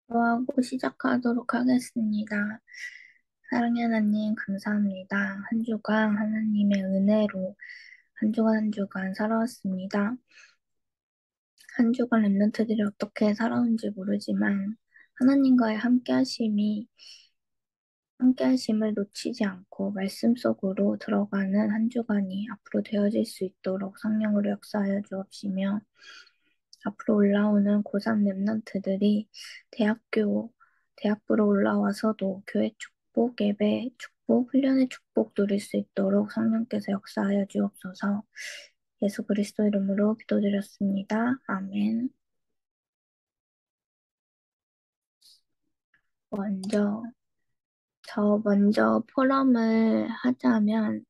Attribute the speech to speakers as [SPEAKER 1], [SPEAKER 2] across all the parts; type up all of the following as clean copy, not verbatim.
[SPEAKER 1] 하고 시작하도록 하겠습니다. 사랑의 하나님, 감사합니다. 한 주간 하나님의 은혜로 한 주간 한 주간 살아왔습니다. 한 주간 랩런트들이 어떻게 살아온지 모르지만 하나님과의 함께하심을 놓치지 않고 말씀 속으로 들어가는 한 주간이 앞으로 되어질 수 있도록 성령으로 역사하여 주옵시며 앞으로 올라오는 고3 랩런트들이 대학부로 올라와서도 교회 축복, 예배 축복, 훈련의 축복 누릴 수 있도록 성령께서 역사하여 주옵소서. 예수 그리스도 이름으로 기도드렸습니다. 아멘. 먼저, 먼저 포럼을 하자면,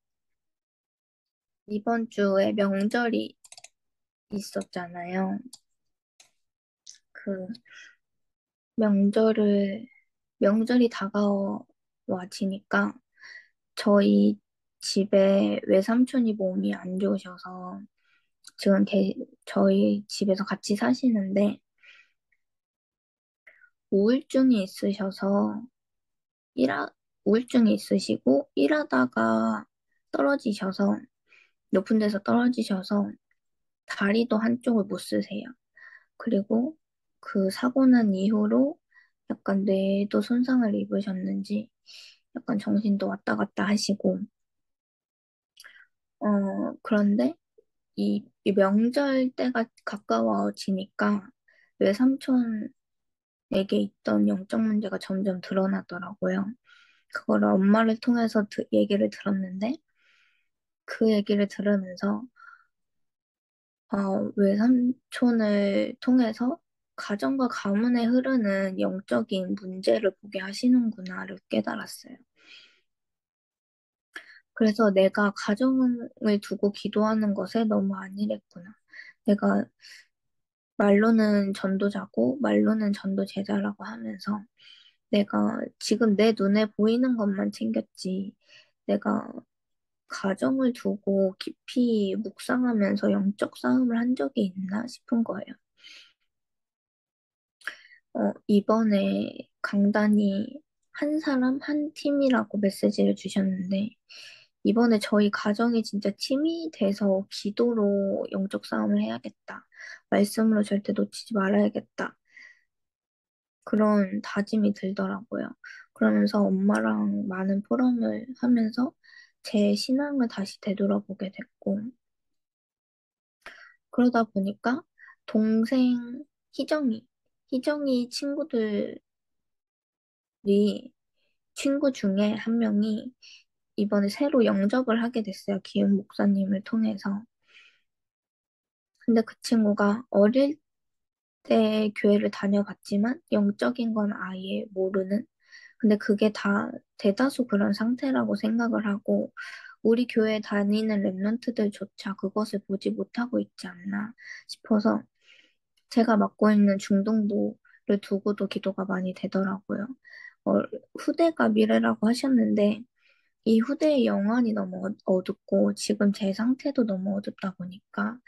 [SPEAKER 1] 이번 주에 명절이 있었잖아요. 그 명절을, 명절이 다가와지니까, 저희 집에 외삼촌이 몸이 안 좋으셔서 지금 저희 집에서 같이 사시는데 우울증이 있으셔서 일하, 우울증이 있으시고 일하다가 떨어지셔서 높은 데서 떨어지셔서 다리도 한쪽을 못 쓰세요. 그리고 그 사고 난 이후로 약간 뇌도 손상을 입으셨는지 약간 정신도 왔다 갔다 하시고 그런데 이 명절 때가 가까워지니까 외삼촌에게 있던 영적 문제가 점점 드러나더라고요. 그거를 엄마를 통해서 얘기를 들었는데 그 얘기를 들으면서 외삼촌을 통해서 가정과 가문에 흐르는 영적인 문제를 보게 하시는구나를 깨달았어요. 그래서 내가 가정을 두고 기도하는 것에 너무 안일했구나. 내가 말로는 전도자고 말로는 전도제자라고 하면서 내가 지금 내 눈에 보이는 것만 챙겼지 내가 가정을 두고 깊이 묵상하면서 영적 싸움을 한 적이 있나 싶은 거예요. 이번에 강단이 한 사람 한 팀이라고 메시지를 주셨는데 이번에 저희 가정이 진짜 팀이 돼서 기도로 영적 싸움을 해야겠다. 말씀으로 절대 놓치지 말아야겠다. 그런 다짐이 들더라고요. 그러면서 엄마랑 많은 포럼을 하면서 제 신앙을 다시 되돌아보게 됐고, 그러다 보니까 동생 희정이 친구 중에 한 명이 이번에 새로 영접을 하게 됐어요. 기욤 목사님을 통해서. 근데 그 친구가 어릴 때 교회를 다녀봤지만 영적인 건 아예 모르는 근데 그게 다 대다수 그런 상태라고 생각을 하고 우리 교회 다니는 랩런트들조차 그것을 보지 못하고 있지 않나 싶어서 제가 맡고 있는 중등부를 두고도 기도가 많이 되더라고요. 어, 후대가 미래라고 하셨는데 이 후대의 영안이 너무 어둡고 지금 제 상태도 너무 어둡다 보니까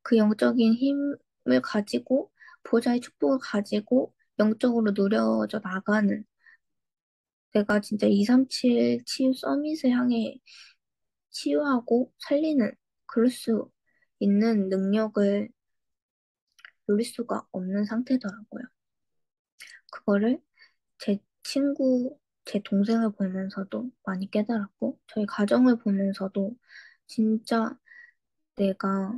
[SPEAKER 1] 그 영적인 힘을 가지고 보좌의 축복을 가지고 영적으로 누려져 나가는 내가 진짜 237 치유 서밋을 향해 치유하고 살리는 그럴 수 있는 능력을 누릴 수가 없는 상태더라고요. 그거를 제 제 동생을 보면서도 많이 깨달았고, 저희 가정을 보면서도 진짜 내가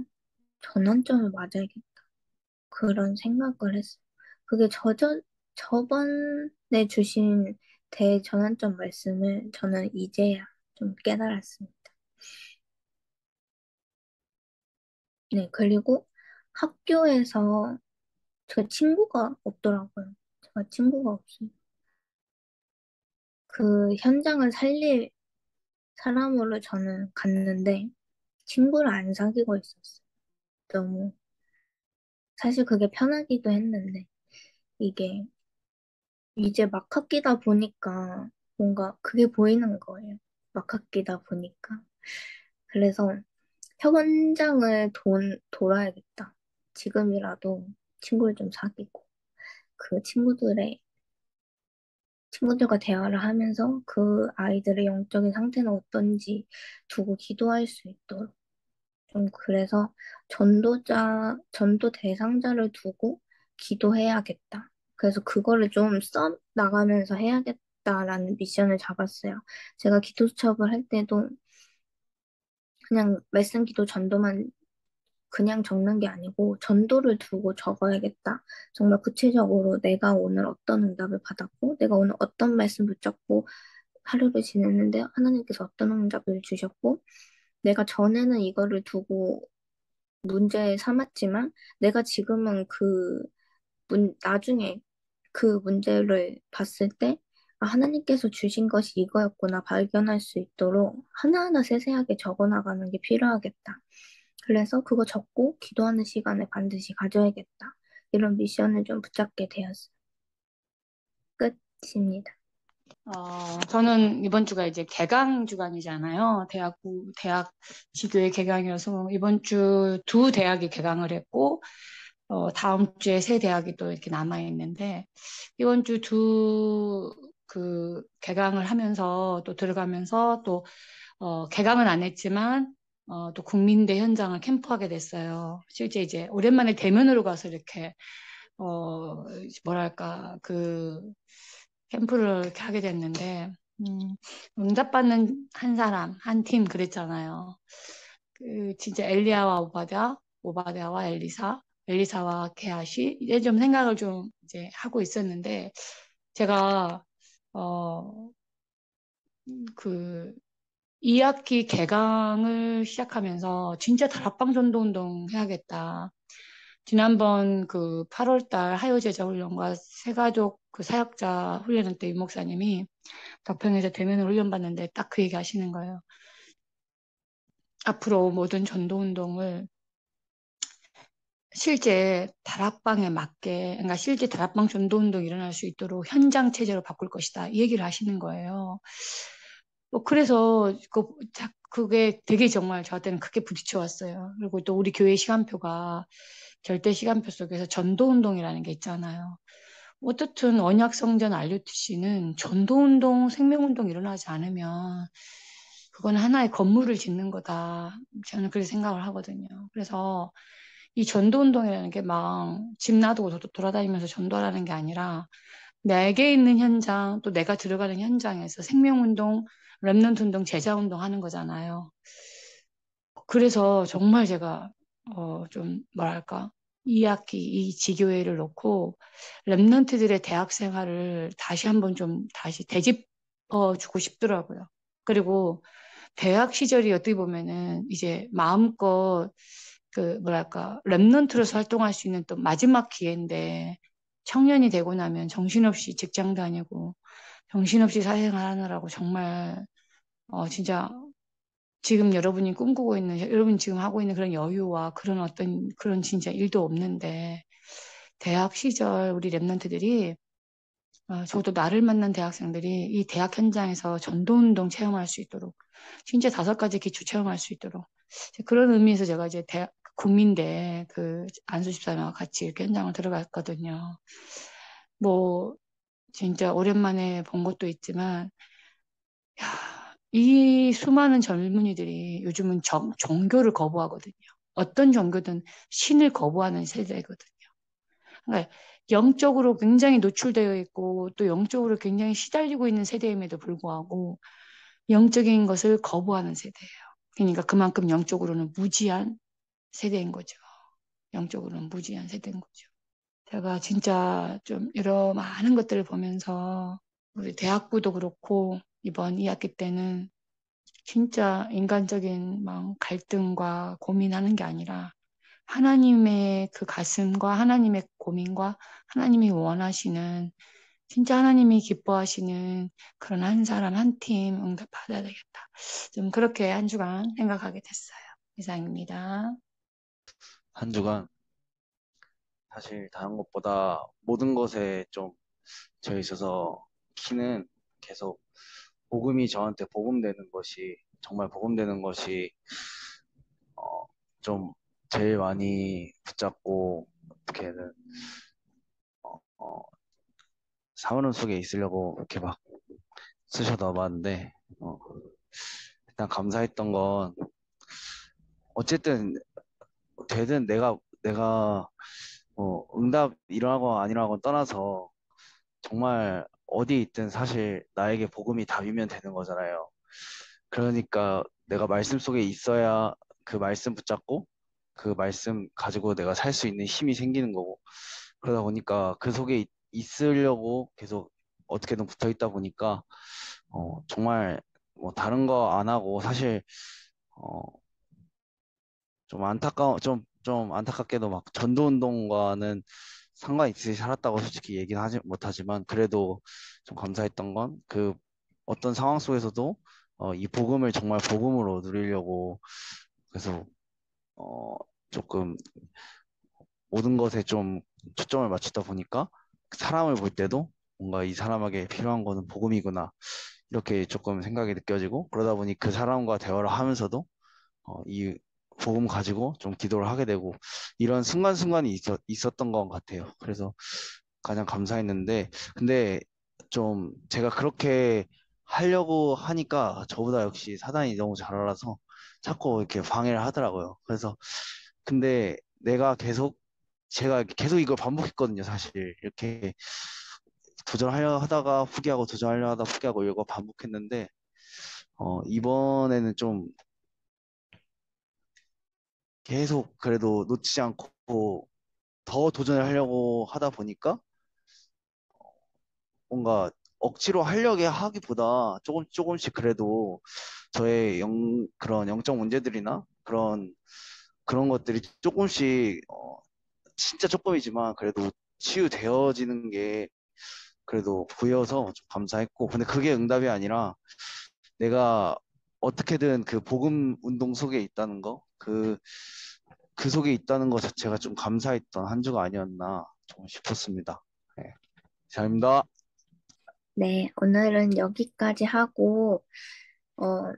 [SPEAKER 1] 전환점을 맞아야겠다. 그런 생각을 했어요. 그게 저번에 주신 대전환점 말씀을 저는 이제야 좀 깨달았습니다. 네, 그리고 학교에서 제 친구가 없더라고요. 제가 친구가 없어요. 그 현장을 살릴 사람으로 저는 갔는데 친구를 안 사귀고 있었어요. 너무 사실 그게 편하기도 했는데 이게 이제 막 학기다 보니까 뭔가 그게 보이는 거예요. 막 학기다 보니까. 그래서 현장을 돌아야겠다. 지금이라도 친구를 좀 사귀고 그 친구들의 친구들과 대화를 하면서 그 아이들의 영적인 상태는 어떤지 두고 기도할 수 있도록. 좀 그래서 전도 대상자를 두고 기도해야겠다. 그래서 그거를 좀 써 나가면서 해야겠다라는 미션을 잡았어요. 제가 기도 수첩을 할 때도 그냥 말씀 기도 전도만 그냥 적는 게 아니고 전도를 두고 적어야겠다. 정말 구체적으로 내가 오늘 어떤 응답을 받았고, 내가 오늘 어떤 말씀 붙잡고 하루를 지냈는데 하나님께서 어떤 응답을 주셨고, 내가 전에는 이거를 두고 문제 삼았지만 내가 지금은 나중에 그 문제를 봤을 때 아, 하나님께서 주신 것이 이거였구나 발견할 수 있도록 하나하나 세세하게 적어 나가는 게 필요하겠다. 그래서 그거 적고 기도하는 시간을 반드시 가져야겠다. 이런 미션을 좀 붙잡게 되었어요. 끝입니다.
[SPEAKER 2] 저는 이번 주가 이제 개강 주간이잖아요. 대학 지교의 개강이어서 이번 주 두 대학이 개강을 했고, 다음 주에 세 대학이 또 이렇게 남아 있는데, 이번 주 개강을 하면서 또 들어가면서 또, 개강은 안 했지만, 또 국민대 현장을 캠프하게 됐어요. 실제 이제 오랜만에 대면으로 가서 이렇게, 뭐랄까, 캠프를 이렇게 하게 됐는데, 응답받는 한 사람, 한 팀 그랬잖아요. 진짜 엘리야와 오바댜와 엘리사와 게하시, 이제 좀 생각을 좀 이제 하고 있었는데, 제가, 어, 그, 2학기 개강을 시작하면서 진짜 다락방 전도운동 해야겠다. 지난번 8월달 하요제자 훈련과 새가족 사역자 훈련할 때 유목사님이 덕평에서 대면을 훈련받는데 딱 그 얘기 하시는 거예요. 앞으로 모든 전도운동을 실제 다락방에 맞게, 그러니까 실제 다락방 전도운동이 일어날 수 있도록 현장 체제로 바꿀 것이다. 이 얘기를 하시는 거예요. 그래서 그게 되게 정말 저한테는 크게 부딪혀 왔어요. 그리고 또 우리 교회 시간표가 절대 시간표 속에서 전도운동이라는 게 있잖아요. 어떻든 언약성전 RUTC는 전도운동, 생명운동 일어나지 않으면 그건 하나의 건물을 짓는 거다. 저는 그렇게 생각을 하거든요. 그래서 이 전도운동이라는 게 막 집 놔두고 돌아다니면서 전도하라는 게 아니라 내게 있는 현장, 또 내가 들어가는 현장에서 생명운동, 렘넌트 운동, 제자 운동 하는 거잖아요. 그래서 정말 제가 좀 뭐랄까 2학기 이 지교회를 놓고 렘넌트들의 대학 생활을 다시 한번 좀 다시 되짚어 주고 싶더라고요. 그리고 대학 시절이 어떻게 보면은 이제 마음껏 뭐랄까 렘넌트로서 활동할 수 있는 또 마지막 기회인데 청년이 되고 나면 정신없이 직장 다니고 정신없이 사회생활 하느라고 정말 진짜 지금 여러분이 꿈꾸고 있는, 여러분이 지금 하고 있는 그런 여유와 그런 어떤 그런 진짜 일도 없는데, 대학 시절 우리 랩런트들이, 저도 나를 만난 대학생들이 이 대학 현장에서 전도운동 체험할 수 있도록, 진짜 5가지 기초 체험할 수 있도록, 그런 의미에서 제가 이제 국민대 안수 집사님과 같이 이렇게 현장을 들어갔거든요. 뭐, 진짜 오랜만에 본 것도 있지만, 야, 이 수많은 젊은이들이 요즘은 종교를 거부하거든요. 어떤 종교든 신을 거부하는 세대거든요. 그러니까 영적으로 굉장히 노출되어 있고 또 영적으로 굉장히 시달리고 있는 세대임에도 불구하고 영적인 것을 거부하는 세대예요. 그러니까 그만큼 영적으로는 무지한 세대인 거죠. 영적으로는 무지한 세대인 거죠. 제가 진짜 좀 여러 많은 것들을 보면서 우리 대학부도 그렇고 이번 2학기 때는 진짜 인간적인 막 갈등과 고민하는 게 아니라 하나님의 그 가슴과 하나님의 고민과 하나님이 원하시는 진짜 하나님이 기뻐하시는 그런 한 사람 한 팀 응답 받아야 되겠다. 좀 그렇게 한 주간 생각하게 됐어요. 이상입니다.
[SPEAKER 3] 한 주간 사실 다른 것보다 모든 것에 좀 져 있어서 키는 계속 복음이 저한테 복음되는 것이 정말 복음되는 것이 어, 좀 제일 많이 붙잡고 어떻게든 어, 어, 사물함 속에 있으려고 이렇게 막 쑤셔 넣어봤는데, 일단 감사했던 건, 어쨌든 되든 내가 응답 일어나고 아니라고 떠나서 정말 어디 있든 사실 나에게 복음이 답이면 되는 거잖아요. 그러니까 내가 말씀 속에 있어야 그 말씀 붙잡고 그 말씀 가지고 내가 살 수 있는 힘이 생기는 거고, 그러다 보니까 그 속에 있으려고 계속 어떻게든 붙어 있다 보니까 정말 뭐 다른 거 안 하고 사실 어, 좀 안타깝게도 막 전도운동과는 상관있이 살았다고 솔직히 얘기는 하지 못하지만, 그래도 좀 감사했던 건 그 어떤 상황 속에서도 이 복음을 정말 복음으로 누리려고, 그래서 어, 조금 모든 것에 좀 초점을 맞추다 보니까 사람을 볼 때도 뭔가 이 사람에게 필요한 거는 복음이구나, 이렇게 조금 생각이 느껴지고, 그러다 보니 그 사람과 대화를 하면서도 이 복음 가지고 좀 기도를 하게 되고, 이런 순간순간이 있었던 것 같아요. 그래서 가장 감사했는데, 근데 좀 제가 그렇게 하려고 하니까 저보다 역시 사단이 너무 잘 알아서 자꾸 이렇게 방해를 하더라고요. 그래서 근데 제가 계속 이걸 반복했거든요, 사실. 이렇게 도전하려 하다가 포기하고 도전하려 하다가 포기하고 이거 반복했는데, 이번에는 좀 계속 그래도 놓치지 않고 더 도전을 하려고 하다 보니까 뭔가 억지로 하려고 하기보다 조금씩 그래도 저의 그런 영적 문제들이나 그런 것들이 조금씩 진짜 조금이지만 그래도 치유되어지는 게 그래도 보여서 좀 감사했고, 근데 그게 응답이 아니라 내가 어떻게든 그 복음 운동 속에 있다는 거, 그 속에 있다는 것 자체가 좀 감사했던 한 주가 아니었나 좀 싶었습니다. 네, 감사합니다.
[SPEAKER 1] 네, 오늘은 여기까지 하고, 어,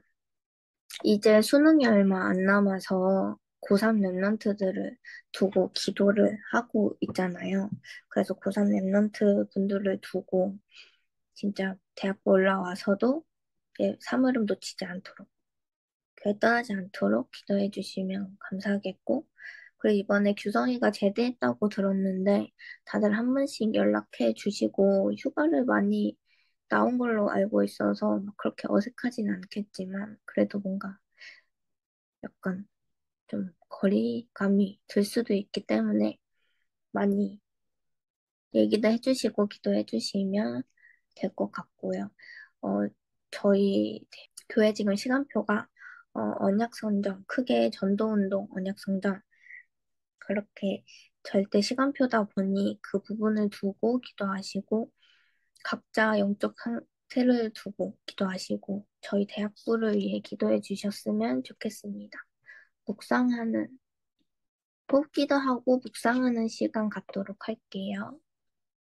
[SPEAKER 1] 이제 수능이 얼마 안 남아서 고3 랩런트들을 두고 기도를 하고 있잖아요. 그래서 고3 랩런트 분들을 두고 진짜 대학교 올라와서도 사물음 놓치지 않도록, 교회 떠나지 않도록 기도해 주시면 감사하겠고, 그리고 이번에 규성이가 제대했다고 들었는데 다들 한 번씩 연락해 주시고 휴가를 많이 나온 걸로 알고 있어서 막 그렇게 어색하진 않겠지만 그래도 뭔가 약간 좀 거리감이 들 수도 있기 때문에 많이 얘기도 해주시고 기도해 주시면 될 것 같고요. 어, 저희 교회 지금 시간표가 언약성장, 크게 전도운동, 언약성장 그렇게 절대 시간표다 보니 그 부분을 두고 기도하시고 각자 영적 상태를 두고 기도하시고 저희 대학부를 위해 기도해 주셨으면 좋겠습니다. 묵상하는, 뽑기도 하고 묵상하는 시간 갖도록 할게요.